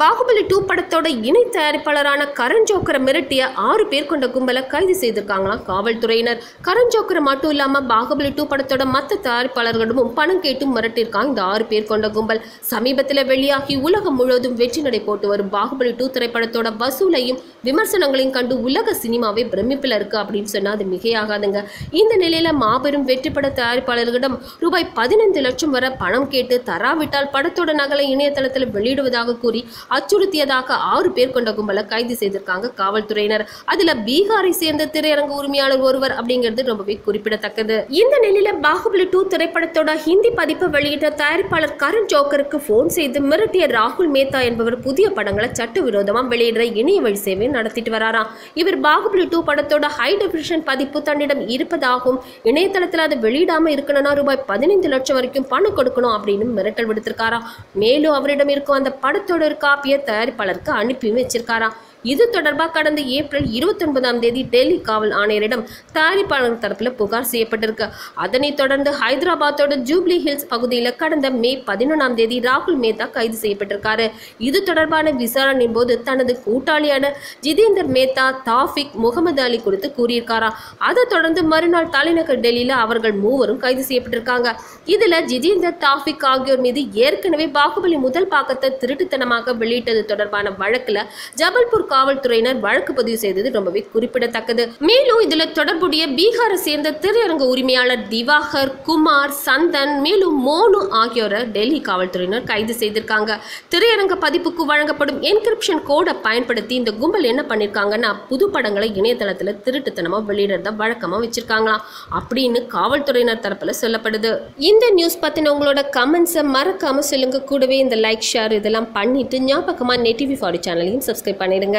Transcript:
பாகுபலி 2 படத்தோட இணை தயாரிப்பாளரான கரண் ஜோஹரை மிரட்டிய 6 பேர் கொண்ட கும்பலை கைது செய்திருக்காங்களாம் காவல்துறையினர். கரண் ஜோஹர் மட்டும் இல்லாம பாகுபலி 2 படத்தோட மற்ற தயாரிப்பாளர்களிடமும் பணம் கேட்டு மிரட்டியிருக்காங்க இந்த 6 பேர் கொண்ட கும்பல். சமீபத்தில் வெளியாகி உலகம் முழுவதும் வெற்றி நடை போட்டு வரும் பாகுபலி 2 திரைப்படத்தோட வசூலையும் விமர்சனங்களையும் கண்டு உலக சினிமாவே பிரமிப்பில் இருக்கு அப்படின்னு சொன்னா அது மிகையாகாதுங்க. இந்த நிலையில மாபெரும் வெற்றி பட தயாரிப்பாளர்களிடம் ரூபாய் 15 லட்சம் வரை பணம் கேட்டு தராவிட்டால் படத்தோட நகலை இணையதளத்தில் வெளியிடுவதாக கூறி அச்சுறுத்தியதாக 6 பேர் கொண்ட கும்பலை கைது செய்திருக்காங்க காவல்துறையினர். அதுல பீகாரை சேர்ந்த திரையரங்கு உரிமையாளர் ஒருவர் அப்படிங்கிறது ரொம்பவே குறிப்பிடத்தக்கது. இந்த நிலையில பாகுபலி 2 திரைப்படத்தோட ஹிந்தி பதிப்பு வெளியிட்ட தயாரிப்பாளர் கரண் ஜோஹருக்கு போன் செய்து மிரட்டிய ராகுல் மேத்தா என்பவர் புதிய படங்களை சட்டவிரோதமா வெளியிடுற இணைய வழி சேவை நடத்திட்டு வராராம். இவர் பாகுபலி 2 படத்தோட ஹை டெபினிஷன் பதிப்பு தன்னிடம் இருப்பதாகவும் இணையதளத்தில் அதை வெளியிடாம இருக்கணும்னா ரூபாய் 15 லட்சம் வரைக்கும் பணம் கொடுக்கணும் அப்படின்னு மிரட்டல் விடுத்திருக்காராம். மேலும் அவரிடம் இருக்கும் அந்த படத்தோட காப்பியை தயாரிப்பாளருக்கு அனுப்பி வச்சிருக்காராம். இது தொடர்பாக கடந்த ஏப்ரல் 29ஆம் தேதி டெல்லி காவல் ஆணையரிடம் தயாரிப்பாளர் தரப்பில் புகார் செய்யப்பட்டிருக்கு. அதனைத் தொடர்ந்து ஹைதராபாத்தோட ஜூப்ளி ஹில்ஸ் பகுதியில் கடந்த மே 11ஆம் தேதி ராகுல் மேத்தா கைது செய்யப்பட்டிருக்காரு. இது தொடர்பான விசாரணையின் போது தனது கூட்டாளியான ஜிதேந்தர் மேத்தா, தாஃபிக், முகமது அலி குறித்து கூறியிருக்காராம். அதை தொடர்ந்து மறுநாள் தலைநகர் டெல்லியில் அவர்கள் மூவரும் கைது செய்யப்பட்டிருக்காங்க. இதுல ஜிதேந்தர், தாஃபிக் ஆகியோர் மீது ஏற்கனவே பாகுபலி முதல் பாகத்தை திருட்டுத்தனமாக வெளியிட்டது தொடர்பான வழக்குல ஜபல்பூர் காவல்துறையினர் வழக்கு பதிவு செய்தது ரொம்பவே குறிப்பிடத்தக்கது. மேலும் இதுல தொடர்புடைய பீகாரை சேர்ந்த திரையரங்கு உரிமையாளர் திவாகர், குமார், சந்தன், மேலும் மோனு ஆகியோரை டெல்லி காவல்துறையினர் கைது செய்திருக்காங்க. திரையரங்க பதிப்புக்கு வழங்கப்படும் என்கிரிப்ஷன் கோடை பயன்படுத்தி இந்த கும்பல் என்ன பண்ணிருக்காங்கன்னா புது படங்களை இணையதளத்துல திருட்டுத்தனமா வெளியிடறத வழக்கமா வச்சிருக்காங்களாம் அப்படின்னு காவல்துறையினர் தரப்புல சொல்லப்படுது. இந்த நியூஸ் பத்தின உங்களோட கமெண்ட்ஸை மறக்காம சொல்லுங்க. கூடவே இந்த லைக், ஷேர் இதெல்லாம் பண்ணிட்டு ஞாபகமா NET TV 40 சேனலையும் சப்ஸ்கிரைப் பண்ணிடுங்க.